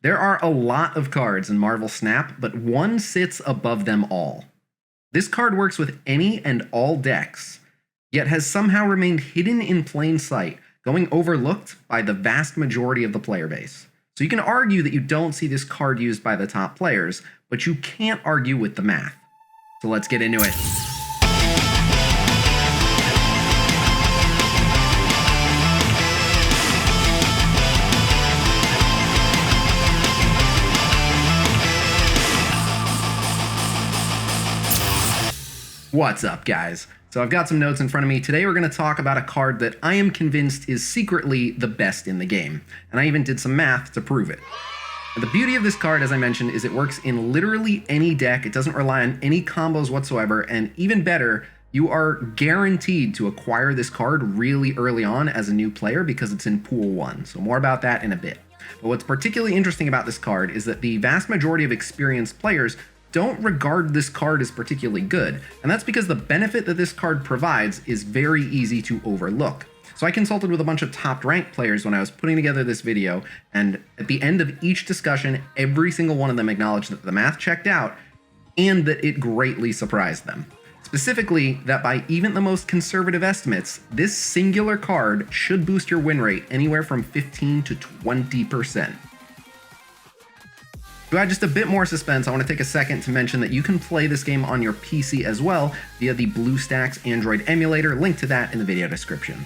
There are a lot of cards in Marvel Snap, but one sits above them all. This card works with any and all decks, yet has somehow remained hidden in plain sight, going overlooked by the vast majority of the player base. So you can argue that you don't see this card used by the top players, but you can't argue with the math. So let's get into it. What's up, guys? So I've got some notes in front of me. Today we're going to talk about a card that I am convinced is secretly the best in the game, and I even did some math to prove it. And the beauty of this card, as I mentioned, is it works in literally any deck. It doesn't rely on any combos whatsoever, and even better, you are guaranteed to acquire this card really early on as a new player because it's in Pool 1, so more about that in a bit. But what's particularly interesting about this card is that the vast majority of experienced players don't regard this card as particularly good, and that's because the benefit that this card provides is very easy to overlook. So I consulted with a bunch of top-ranked players when I was putting together this video, and at the end of each discussion, every single one of them acknowledged that the math checked out and that it greatly surprised them. Specifically, that by even the most conservative estimates, this singular card should boost your win rate anywhere from 15 to 20%. To add just a bit more suspense, I want to take a second to mention that you can play this game on your PC as well via the Bluestacks Android emulator, link to that in the video description.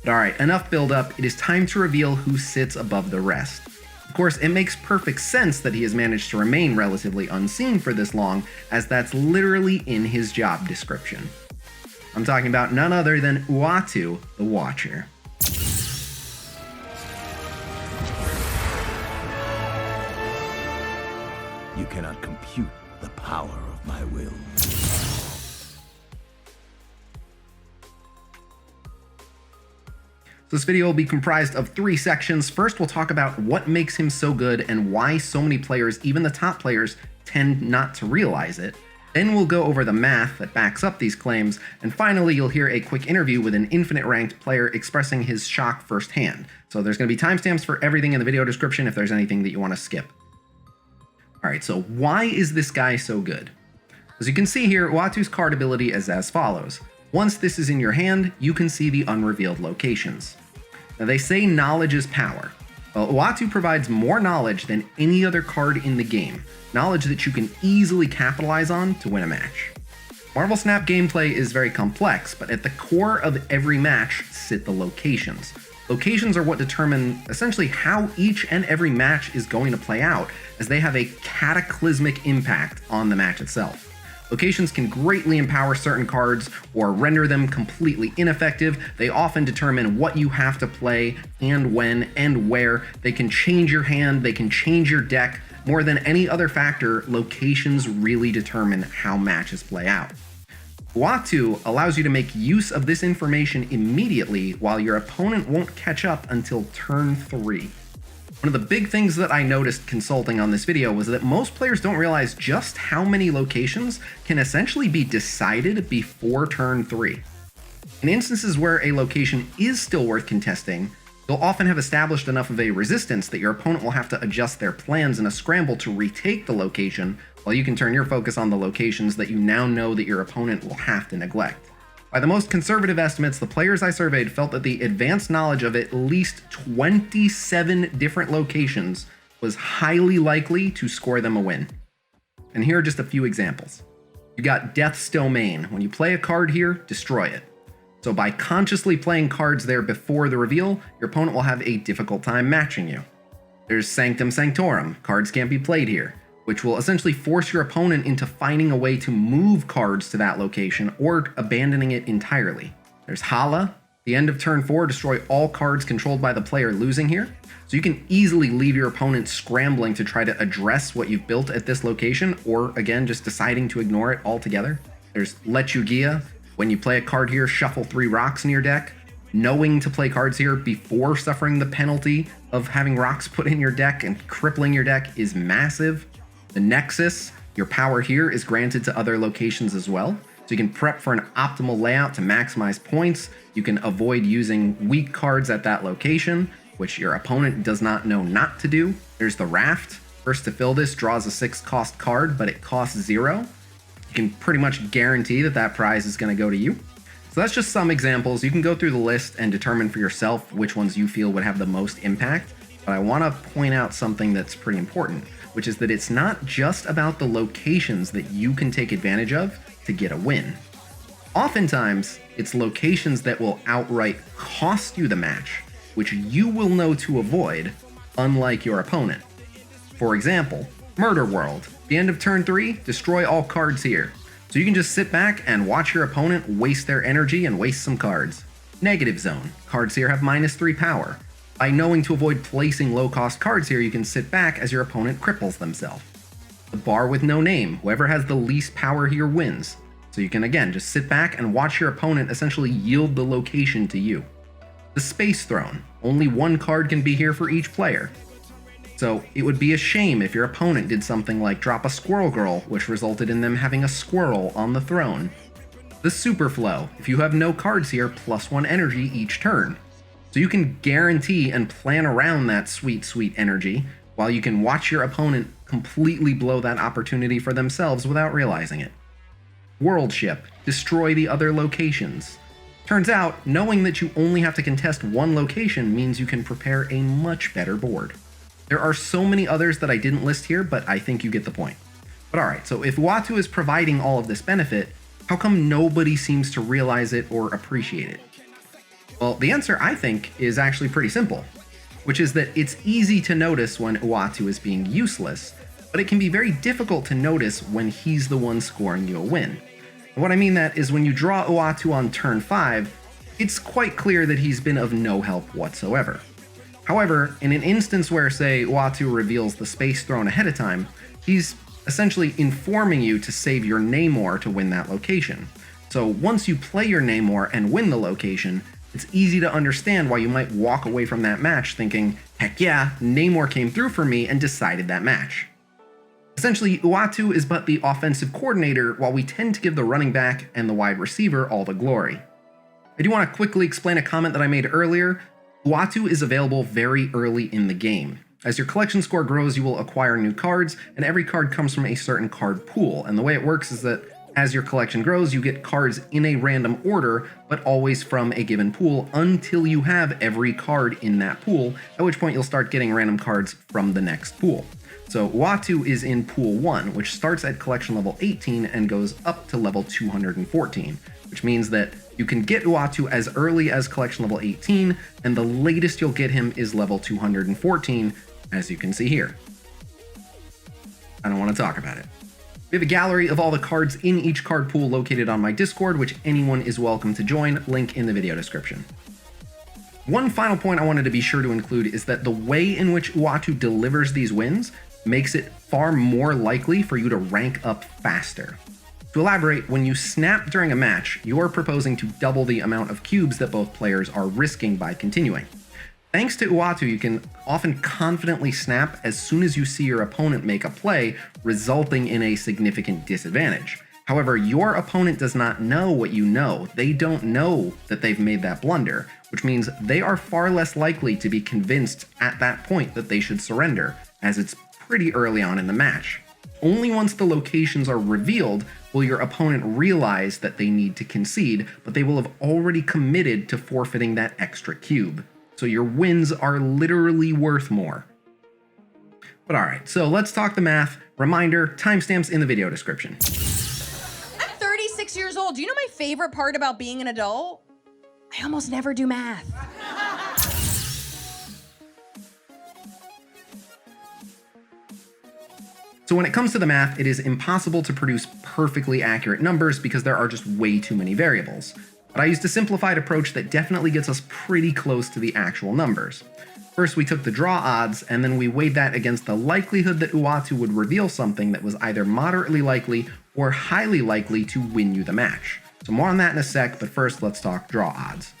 But alright, enough build up, it is time to reveal who sits above the rest. Of course, it makes perfect sense that he has managed to remain relatively unseen for this long, as that's literally in his job description. I'm talking about none other than Uatu, the Watcher. You cannot compute the power of my will. So this video will be comprised of 3 sections. First, we'll talk about what makes him so good and why so many players, even the top players, tend not to realize it. Then we'll go over the math that backs up these claims, and finally you'll hear a quick interview with an infinite ranked player expressing his shock firsthand. So there's going to be timestamps for everything in the video description if there's anything that you want to skip. Alright, so why is this guy so good? As you can see here, Uatu's card ability is as follows. Once this is in your hand, you can see the unrevealed locations. Now they say knowledge is power. Well, Uatu provides more knowledge than any other card in the game, knowledge that you can easily capitalize on to win a match. Marvel Snap gameplay is very complex, but at the core of every match sit the locations. Locations are what determine essentially how each and every match is going to play out, as they have a cataclysmic impact on the match itself. Locations can greatly empower certain cards or render them completely ineffective. They often determine what you have to play and when and where. They can change your hand, they can change your deck. More than any other factor, locations really determine how matches play out. Uatu allows you to make use of this information immediately while your opponent won't catch up until turn 3. One of the big things that I noticed consulting on this video was that most players don't realize just how many locations can essentially be decided before turn 3. In instances where a location is still worth contesting, you'll often have established enough of a resistance that your opponent will have to adjust their plans in a scramble to retake the location, while you can turn your focus on the locations that you now know that your opponent will have to neglect. By the most conservative estimates, the players I surveyed felt that the advanced knowledge of at least 27 different locations was highly likely to score them a win. And here are just a few examples. You got Death's Domain. When you play a card here, destroy it. So by consciously playing cards there before the reveal, your opponent will have a difficult time matching you. There's Sanctum Sanctorum. Cards can't be played here, which will essentially force your opponent into finding a way to move cards to that location or abandoning it entirely. There's Hala. The end of turn 4, destroy all cards controlled by the player losing here. So you can easily leave your opponent scrambling to try to address what you've built at this location, or again, just deciding to ignore it altogether. There's Lechugia. When you play a card here, shuffle 3 rocks in your deck. Knowing to play cards here before suffering the penalty of having rocks put in your deck and crippling your deck is massive. The Nexus, your power here is granted to other locations as well. So you can prep for an optimal layout to maximize points. You can avoid using weak cards at that location. which your opponent does not know not to do. There's the Raft. First to fill this draws a 6 cost card, but it costs 0. You can pretty much guarantee that that prize is going to go to you. So that's just some examples. You can go through the list and determine for yourself which ones you feel would have the most impact. But I want to point out something that's pretty important, which is that it's not just about the locations that you can take advantage of to get a win. Oftentimes, it's locations that will outright cost you the match, which you will know to avoid, unlike your opponent. For example, Murder World. The end of turn 3, destroy all cards here. So you can just sit back and watch your opponent waste their energy and waste some cards. Negative Zone. Cards here have -3 power. By knowing to avoid placing low-cost cards here, you can sit back as your opponent cripples themselves. The Bar with no name. Whoever has the least power here wins. So you can again just sit back and watch your opponent essentially yield the location to you. The Space Throne. Only one card can be here for each player. So it would be a shame if your opponent did something like drop a Squirrel Girl, which resulted in them having a squirrel on the throne. The Superflow. If you have no cards here, +1 energy each turn. So you can guarantee and plan around that sweet, sweet energy, while you can watch your opponent completely blow that opportunity for themselves without realizing it. World Ship. Destroy the other locations. Turns out, knowing that you only have to contest one location means you can prepare a much better board. There are so many others that I didn't list here, but I think you get the point. But alright, so if Uatu is providing all of this benefit, how come nobody seems to realize it or appreciate it? Well, the answer, I think, is actually pretty simple, which is that it's easy to notice when Uatu is being useless, but it can be very difficult to notice when he's the one scoring you a win. And what I mean that is when you draw Uatu on turn 5, it's quite clear that he's been of no help whatsoever. However, in an instance where, say, Uatu reveals the Space Throne ahead of time, he's essentially informing you to save your Namor to win that location. So once you play your Namor and win the location, it's easy to understand why you might walk away from that match thinking, heck yeah, Namor came through for me and decided that match. Essentially, Uatu is but the offensive coordinator, while we tend to give the running back and the wide receiver all the glory. I do want to quickly explain a comment that I made earlier. Uatu is available very early in the game. As your collection score grows, you will acquire new cards, and every card comes from a certain card pool. And the way it works is that as your collection grows, you get cards in a random order, but always from a given pool until you have every card in that pool, at which point you'll start getting random cards from the next pool. So Uatu is in pool 1, which starts at collection level 18 and goes up to level 214, which means that you can get Uatu as early as collection level 18, and the latest you'll get him is level 214, as you can see here. I don't want to talk about it. We have a gallery of all the cards in each card pool located on my Discord, which anyone is welcome to join, link in the video description. One final point I wanted to be sure to include is that the way in which Uatu delivers these wins makes it far more likely for you to rank up faster. To elaborate, when you snap during a match, you're proposing to double the amount of cubes that both players are risking by continuing. Thanks to Uatu, you can often confidently snap as soon as you see your opponent make a play, resulting in a significant disadvantage. However, your opponent does not know what you know. They don't know that they've made that blunder, which means they are far less likely to be convinced at that point that they should surrender, as it's pretty early on in the match. Only once the locations are revealed will your opponent realize that they need to concede, but they will have already committed to forfeiting that extra cube. So your wins are literally worth more. But alright, so let's talk the math. Reminder, timestamps in the video description. I'm 36 years old. Do you know my favorite part about being an adult? I almost never do math. So when it comes to the math, it is impossible to produce perfectly accurate numbers because there are just way too many variables. But I used a simplified approach that definitely gets us pretty close to the actual numbers. First, we took the draw odds, and then we weighed that against the likelihood that Uatu would reveal something that was either moderately likely or highly likely to win you the match. So more on that in a sec, but first let's talk draw odds.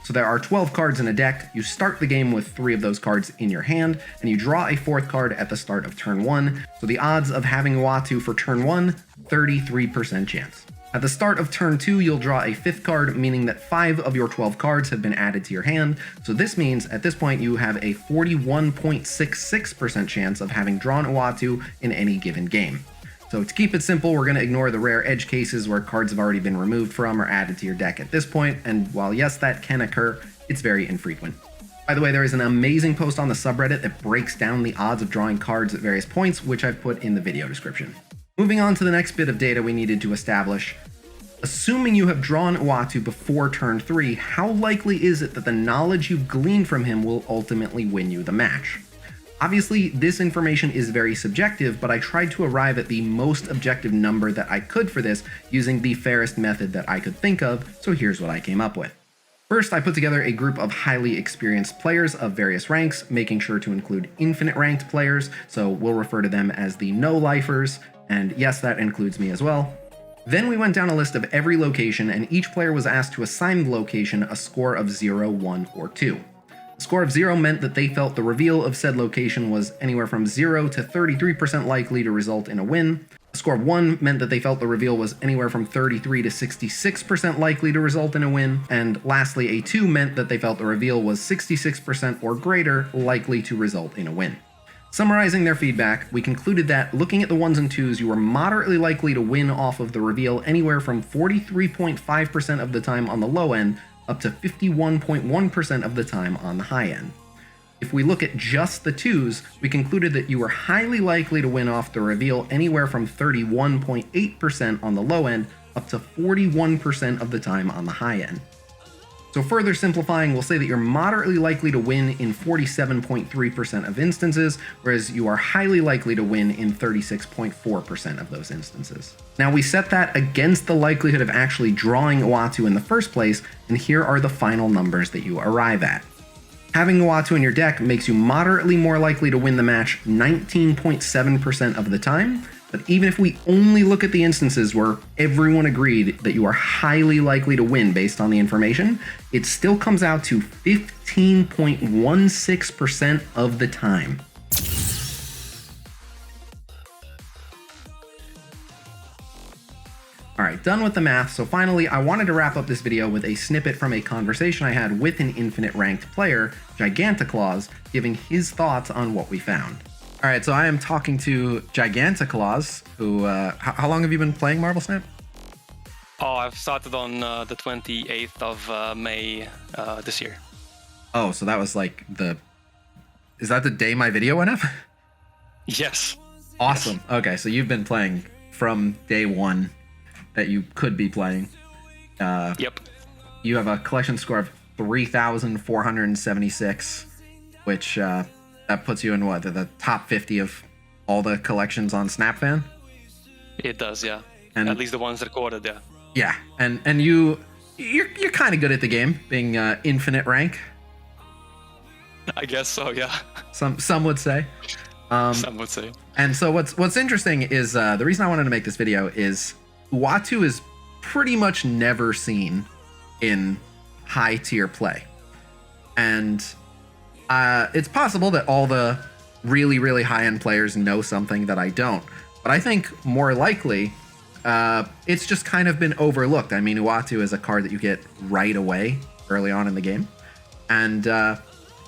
So there are 12 cards in a deck. You start the game with 3 of those cards in your hand, and you draw a 4th card at the start of turn 1. So the odds of having Uatu for turn 1, 33% chance. At the start of turn 2, you'll draw a 5th card, meaning that 5 of your 12 cards have been added to your hand. So this means at this point you have a 41.66% chance of having drawn Uatu in any given game. So to keep it simple, we're going to ignore the rare edge cases where cards have already been removed from or added to your deck at this point, and while yes, that can occur, it's very infrequent. By the way, there is an amazing post on the subreddit that breaks down the odds of drawing cards at various points, which I've put in the video description. Moving on to the next bit of data we needed to establish. Assuming you have drawn Uatu before turn 3, how likely is it that the knowledge you've gleaned from him will ultimately win you the match? Obviously, this information is very subjective, but I tried to arrive at the most objective number that I could for this using the fairest method that I could think of, so here's what I came up with. First, I put together a group of highly experienced players of various ranks, making sure to include infinite ranked players, so we'll refer to them as the no-lifers, and yes, that includes me as well. Then we went down a list of every location, and each player was asked to assign the location a score of 0, 1, or 2. A score of 0 meant that they felt the reveal of said location was anywhere from 0 to 33% likely to result in a win. A score of 1 meant that they felt the reveal was anywhere from 33 to 66% likely to result in a win. And lastly, a 2 meant that they felt the reveal was 66% or greater likely to result in a win. Summarizing their feedback, we concluded that looking at the 1s and 2s, you were moderately likely to win off of the reveal anywhere from 43.5% of the time on the low end up to 51.1% of the time on the high end. If we look at just the 2s, we concluded that you were highly likely to win off the reveal anywhere from 31.8% on the low end up to 41% of the time on the high end. So further simplifying, we'll say that you're moderately likely to win in 47.3% of instances, whereas you are highly likely to win in 36.4% of those instances. Now we set that against the likelihood of actually drawing Uatu in the first place, and here are the final numbers that you arrive at. Having Uatu in your deck makes you moderately more likely to win the match 19.7% of the time, but even if we only look at the instances where everyone agreed that you are highly likely to win based on the information, it still comes out to 15.16% of the time. Alright, done with the math, so finally I wanted to wrap up this video with a snippet from a conversation I had with an infinite ranked player, GigantaClaus, giving his thoughts on what we found. Alright, so I am talking to GigantaClaus, who, how long have you been playing Marble Snap? Oh, I've started on the 28th of May this year. Oh, so that was like is that the day my video went up? Yes. Awesome. Yes. Okay, so you've been playing from day one that you could be playing. Yep. You have a collection score of 3,476, which that puts you in what, the top 50 of all the collections on snap.fan? It does, yeah. And at least the ones recorded, yeah. Yeah, and you're kind of good at the game, being infinite rank. I guess so, yeah. Some would say. Some would say. And so what's interesting is the reason I wanted to make this video is Uatu is pretty much never seen in high tier play, and it's possible that all the really, really high end players know something that I don't, but I think more likely it's just kind of been overlooked. I mean, Uatu is a card that you get right away early on in the game, and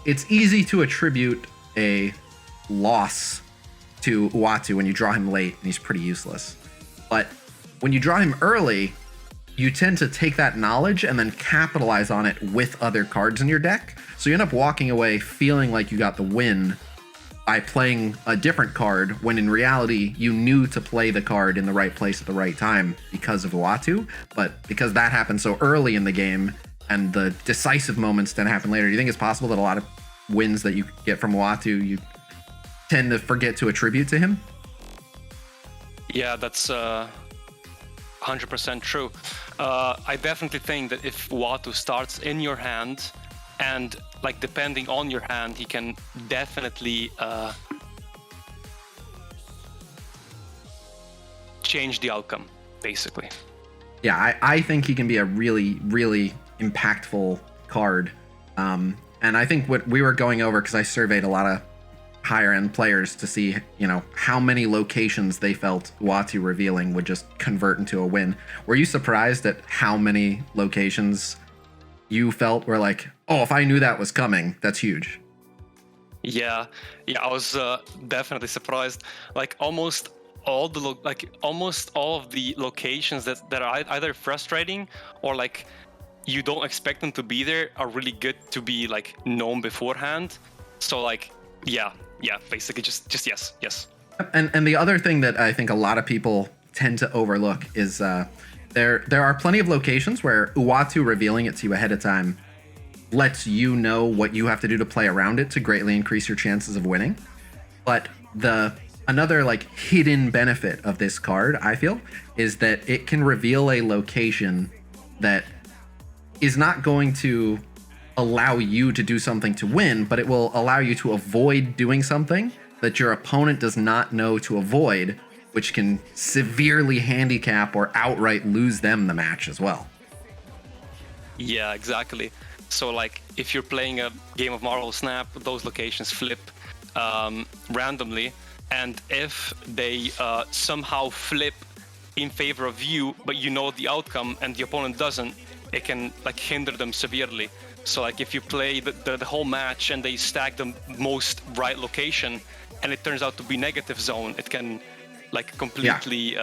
it's easy to attribute a loss to Uatu when you draw him late and he's pretty useless. But when you draw him early, you tend to take that knowledge and then capitalize on it with other cards in your deck. So you end up walking away feeling like you got the win by playing a different card, when in reality, you knew to play the card in the right place at the right time because of Uatu. But because that happened so early in the game and the decisive moments tend to happen later, do you think it's possible that a lot of wins that you get from Uatu, you tend to forget to attribute to him? Yeah, that's 100% true. I definitely think that if Uatu starts in your hand, and like depending on your hand, he can definitely change the outcome, basically. Yeah, I think he can be a really, really impactful card. And I think what we were going over, because I surveyed a lot of higher end players to see, how many locations they felt Uatu revealing would just convert into a win. Were you surprised at how many locations you felt were like, oh, if I knew that was coming, that's huge? Yeah, I was definitely surprised. Like almost all of the locations that are either frustrating or like you don't expect them to be there are really good to be like known beforehand. So like, yeah, basically just yes. And the other thing that I think a lot of people tend to overlook is there are plenty of locations where Uatu revealing it to you ahead of time lets you know what you have to do to play around it to greatly increase your chances of winning. But another like hidden benefit of this card, I feel, is that it can reveal a location that is not going to allow you to do something to win, but it will allow you to avoid doing something that your opponent does not know to avoid, which can severely handicap or outright lose them the match as well. Yeah, exactly. So like if you're playing a game of Marvel Snap, those locations flip randomly, and if they somehow flip in favor of you, but you know the outcome and the opponent doesn't, it can like hinder them severely. So like if you play the whole match and they stack the most right location and it turns out to be negative zone, it can like completely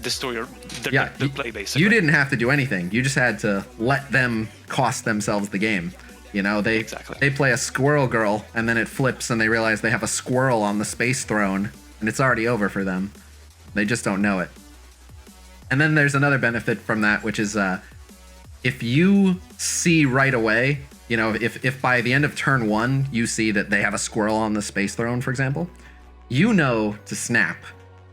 destroy the play basically. You didn't have to do anything. You just had to let them cost themselves the game. They play a squirrel girl and then it flips and they realize they have a squirrel on the space throne and it's already over for them. They just don't know it. And then there's another benefit from that, which is if you see right away, if by the end of turn 1 you see that they have a squirrel on the space throne, for example, you know to snap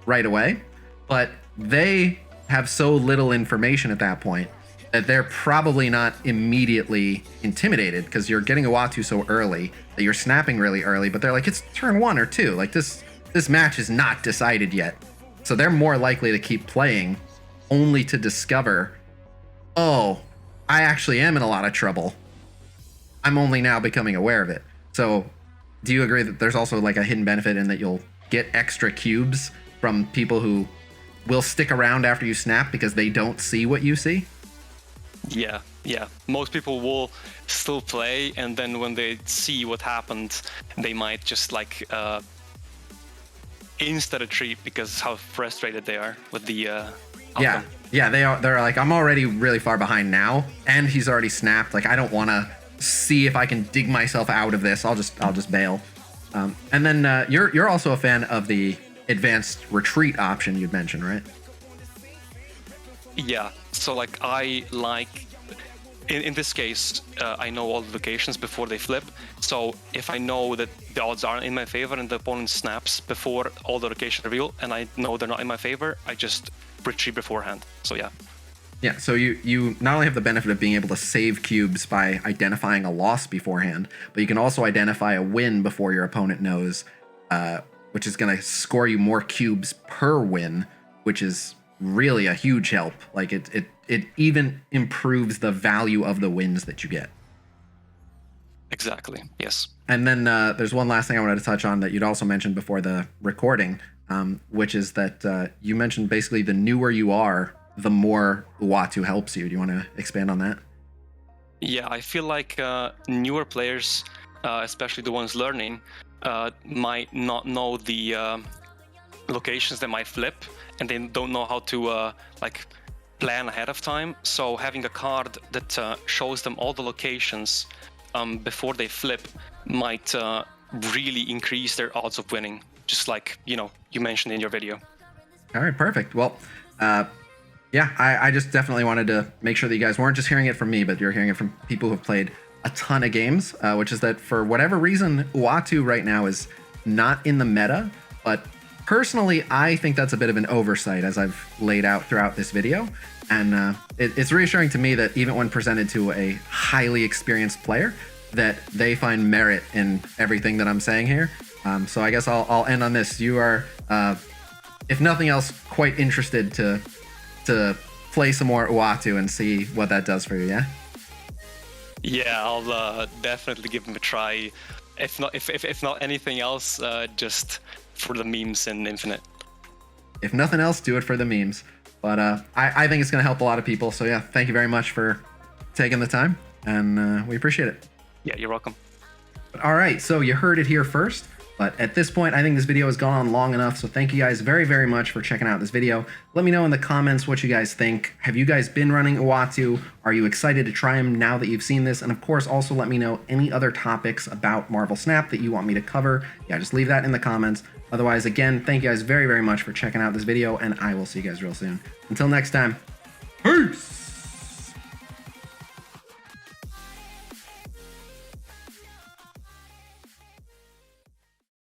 right away, but they have so little information at that point that they're probably not immediately intimidated because you're getting Uatu so early that you're snapping really early, but they're like, it's turn 1 or 2. Like this match is not decided yet. So they're more likely to keep playing only to discover, oh, I actually am in a lot of trouble. I'm only now becoming aware of it. So do you agree that there's also like a hidden benefit in that you'll get extra cubes from people who will stick around after you snap because they don't see what you see? Yeah. Most people will still play, and then when they see what happened, they might just like insta-retreat because how frustrated they are with the outcome. Yeah, they're like, I'm already really far behind now, and he's already snapped. Like, I don't want to see if I can dig myself out of this. I'll just bail. And then you're also a fan of the advanced retreat option you'd mentioned, right? Yeah. So like I like in this case, I know all the locations before they flip. So if I know that the odds aren't in my favor and the opponent snaps before all the locations reveal, and I know they're not in my favor, I just retreat beforehand. So yeah. Yeah, so you not only have the benefit of being able to save cubes by identifying a loss beforehand, but you can also identify a win before your opponent knows, which is going to score you more cubes per win, which is really a huge help. Like it even improves the value of the wins that you get. Exactly, yes. And then there's one last thing I wanted to touch on that you'd also mentioned before the recording, which is that you mentioned basically the newer you are, the more Uatu helps you. Do you want to expand on that? Yeah, I feel like newer players, especially the ones learning, might not know the locations that might flip, and they don't know how to like plan ahead of time. So having a card that shows them all the locations before they flip might really increase their odds of winning, just like you mentioned in your video. All right, perfect. Well, yeah, I just definitely wanted to make sure that you guys weren't just hearing it from me, but you're hearing it from people who've played a ton of games, which is that for whatever reason, Uatu right now is not in the meta. But personally, I think that's a bit of an oversight, as I've laid out throughout this video. And it's reassuring to me that even when presented to a highly experienced player, that they find merit in everything that I'm saying here. So I guess I'll end on this. You are, if nothing else, quite interested to play some more Uatu and see what that does for you, yeah? Yeah, I'll definitely give him a try. if not anything else, just for the memes in Infinite. If nothing else, do it for the memes. But I think it's going to help a lot of people. So yeah, thank you very much for taking the time, and we appreciate it. Yeah, you're welcome. All right, so you heard it here first. But at this point, I think this video has gone on long enough, so thank you guys very, very much for checking out this video. Let me know in the comments what you guys think. Have you guys been running Uatu? Are you excited to try them now that you've seen this? And of course, also let me know any other topics about Marvel Snap that you want me to cover. Yeah, just leave that in the comments. Otherwise, again, thank you guys very, very much for checking out this video, and I will see you guys real soon. Until next time, peace!